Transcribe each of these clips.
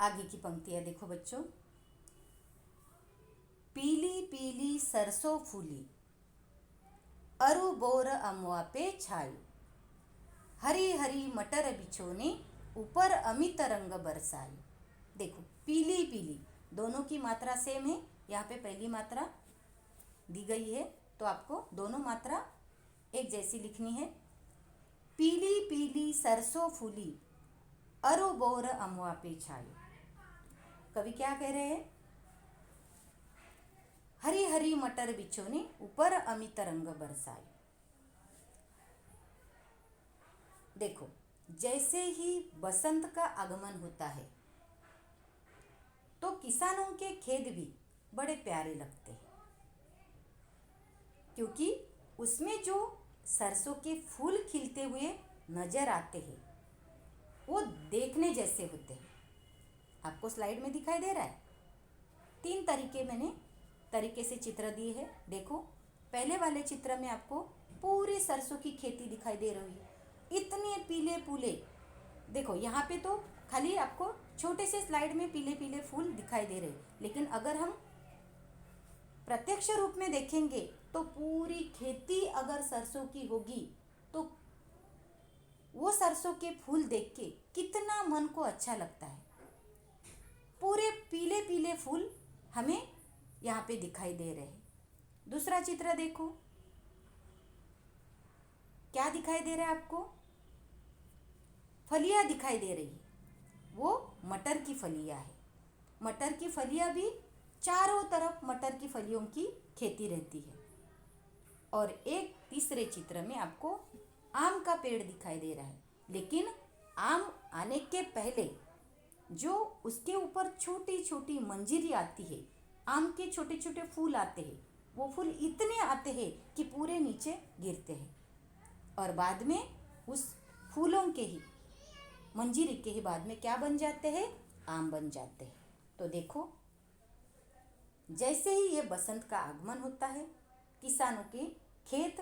आगे की पंक्तियाँ देखो बच्चों। पीली पीली सरसों फूली, अरु बोर अमवा पे छाई, हरी हरी मटर बिछोने, ऊपर अमित रंग बरसाई। देखो पीली पीली, दोनों की मात्रा सेम है। यहाँ पे पहली मात्रा दी गई है तो आपको दोनों मात्रा एक जैसी लिखनी है। पीली पीली सरसों फूली, अरु बोर अमवा पे छाई। कवि क्या कह रहे हैं? हरी हरी मटर बिछोने, ऊपर अमित रंग बरसाई। देखो जैसे ही बसंत का आगमन होता है तो किसानों के खेत भी बड़े प्यारे लगते हैं, क्योंकि उसमें जो सरसों के फूल खिलते हुए नजर आते हैं वो देखने जैसे होते हैं। आपको स्लाइड में दिखाई दे रहा है। 3 तरीके से चित्र दिए हैं। देखो पहले वाले चित्र में आपको पूरी सरसों की खेती दिखाई दे रही है, इतने पीले फूले। देखो यहाँ पे तो खाली आपको छोटे से स्लाइड में पीले पीले फूल दिखाई दे रहे, लेकिन अगर हम प्रत्यक्ष रूप में देखेंगे तो पूरी खेती अगर सरसों की होगी तो वो सरसों के फूल देख के कितना मन को अच्छा लगता है। पूरे पीले पीले फूल हमें यहाँ पे दिखाई दे रहे हैं। दूसरा चित्र देखो, क्या दिखाई दे रहा है आपको? फलियाँ दिखाई दे रही है, वो मटर की फलियाँ है। मटर की फलियाँ भी चारों तरफ मटर की फलियों की खेती रहती है। और एक तीसरे चित्र में आपको आम का पेड़ दिखाई दे रहा है, लेकिन आम आने के पहले जो उसके ऊपर छोटी छोटी मंजीरी आती है, आम के छोटे छोटे फूल आते हैं, वो फूल इतने आते हैं कि पूरे नीचे गिरते हैं और बाद में उस फूलों के ही मंजीरी के ही बाद में क्या बन जाते हैं? आम बन जाते हैं। तो देखो जैसे ही ये बसंत का आगमन होता है किसानों के खेत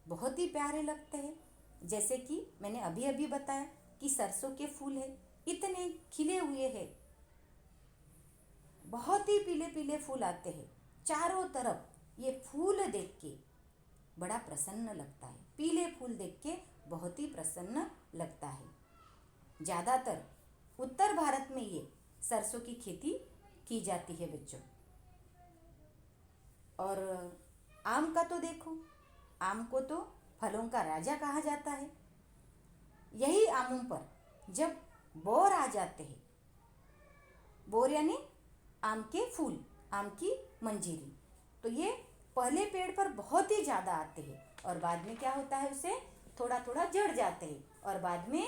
बहुत ही प्यारे लगते हैं। जैसे कि मैंने अभी अभी बताया कि सरसों के फूल है, इतने खिले हुए हैं, बहुत ही पीले पीले फूल आते हैं चारों तरफ। ये फूल देख के बड़ा प्रसन्न लगता है, पीले फूल देख के बहुत ही प्रसन्न लगता है। ज़्यादातर उत्तर भारत में ये सरसों की खेती की जाती है बच्चों। और आम का तो देखो, आम को तो फलों का राजा कहा जाता है। यही आमों पर जब बोर आ जाते हैं, बोर यानी आम के फूल, आम की मंजीरी, तो ये पहले पेड़ पर बहुत ही ज़्यादा आते हैं और बाद में क्या होता है, उसे थोड़ा थोड़ा जड़ जाते हैं और बाद में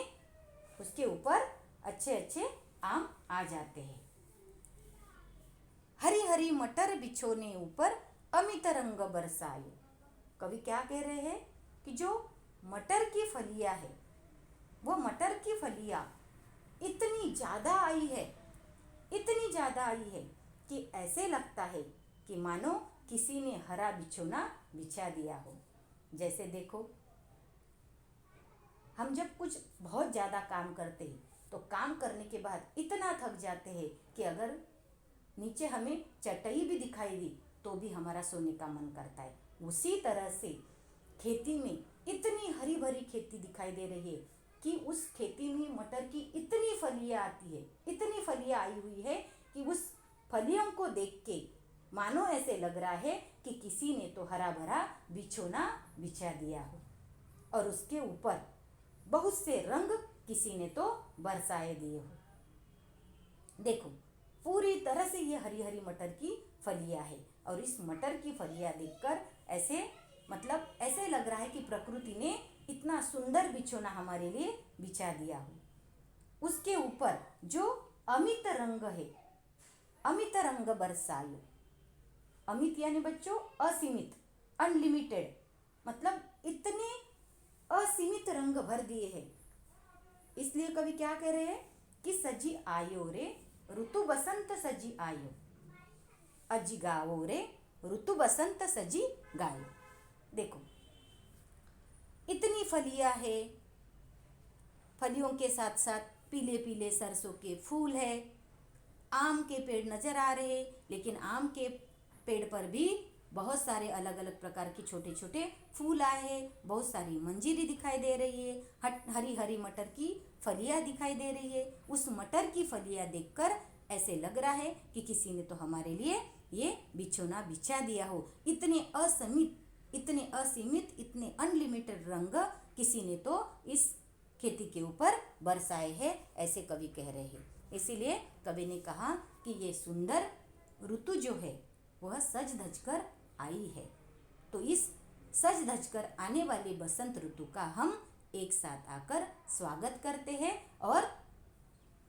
उसके ऊपर अच्छे अच्छे आम आ जाते हैं। हरी हरी मटर बिछोने ऊपर अमित रंग बरसायो। कवि क्या कह रहे हैं कि जो मटर की फलियां है, वो मटर की फलियां इतनी ज़्यादा आई है, इतनी ज़्यादा आई है कि ऐसे लगता है कि मानो किसी ने हरा बिछोना बिछा दिया हो। जैसे देखो हम जब कुछ बहुत ज़्यादा काम करते हैं तो काम करने के बाद इतना थक जाते हैं कि अगर नीचे हमें चटाई भी दिखाई दी तो भी हमारा सोने का मन करता है। उसी तरह से खेती में इतनी हरी भरी खेती दिखाई दे रही है कि उस खेती में मटर की इतनी फलियाँ आती है, इतनी फलियाँ आई हुई है कि उस फलियों को देख के मानो ऐसे लग रहा है कि किसी ने तो हरा भरा बिछोना बिछा दिया हो और उसके ऊपर बहुत से रंग किसी ने तो बरसाए दिए हो। देखो पूरी तरह से ये हरी हरी मटर की फलियाँ है और इस मटर की फलियाँ देखकर ऐसे ऐसे लग रहा है कि प्रकृति ने इतना सुंदर बिछोना हमारे लिए बिछा दिया हो। उसके ऊपर जो अमित रंग है, अमित रंग बरसायो। अमित यानी बच्चों असीमित, अनलिमिटेड, मतलब इतने असीमित रंग भर दिए हैं। इसलिए कवि क्या कह रहे हैं कि सजी आयो रे ऋतु बसंत सजी आयो, अजी गाओ रे ऋतु बसंत सजी गायो। देखो इतनी फलियां है, फलियों के साथ साथ पीले पीले सरसों के फूल है, आम के पेड़ नज़र आ रहे हैं, लेकिन आम के पेड़ पर भी बहुत सारे अलग अलग प्रकार के छोटे छोटे फूल आए हैं, बहुत सारी मंजीरी दिखाई दे रही है, हरी हरी मटर की फलियाँ दिखाई दे रही है। उस मटर की फलियाँ देखकर ऐसे लग रहा है कि किसी ने तो हमारे लिए ये बिछोना बिछा दिया हो। इतने असीमित, इतने अनलिमिटेड रंग किसी ने तो इस खेती के ऊपर बरसाए हैं, ऐसे कवि कह रहे हैं। इसीलिए कवि ने कहा कि ये सुंदर ऋतु जो है वह सज धज कर आई है। तो इस सज धज कर आने वाली बसंत ऋतु का हम एक साथ आकर स्वागत करते हैं और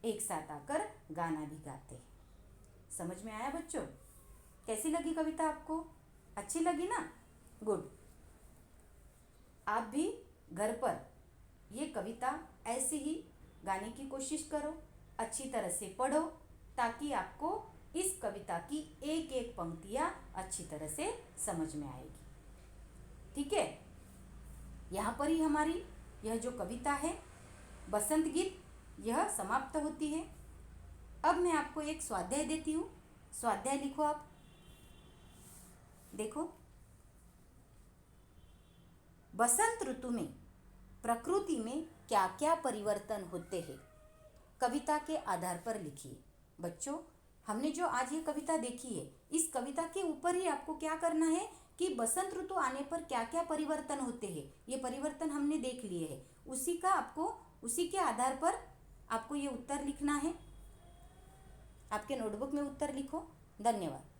एक साथ आकर गाना भी गाते हैं। समझ में आया बच्चों? कैसी लगी कविता आपको? अच्छी लगी ना? गुड। आप भी घर पर ये कविता ऐसे ही गाने की कोशिश करो, अच्छी तरह से पढ़ो, ताकि आपको इस कविता की एक एक पंक्तियाँ अच्छी तरह से समझ में आएगी। ठीक है, यहाँ पर ही हमारी यह जो कविता है बसंत गीत यह समाप्त होती है। अब मैं आपको एक स्वाध्याय देती हूँ। स्वाध्याय लिखो आप। देखो, बसंत ऋतु में प्रकृति में क्या क्या परिवर्तन होते हैं, कविता के आधार पर लिखिए। बच्चों, हमने जो आज ये कविता देखी है, इस कविता के ऊपर ही आपको क्या करना है कि बसंत ऋतु आने पर क्या क्या परिवर्तन होते हैं, ये परिवर्तन हमने देख लिए हैं। उसी के आधार पर आपको ये उत्तर लिखना है। आपके नोटबुक में उत्तर लिखो। धन्यवाद।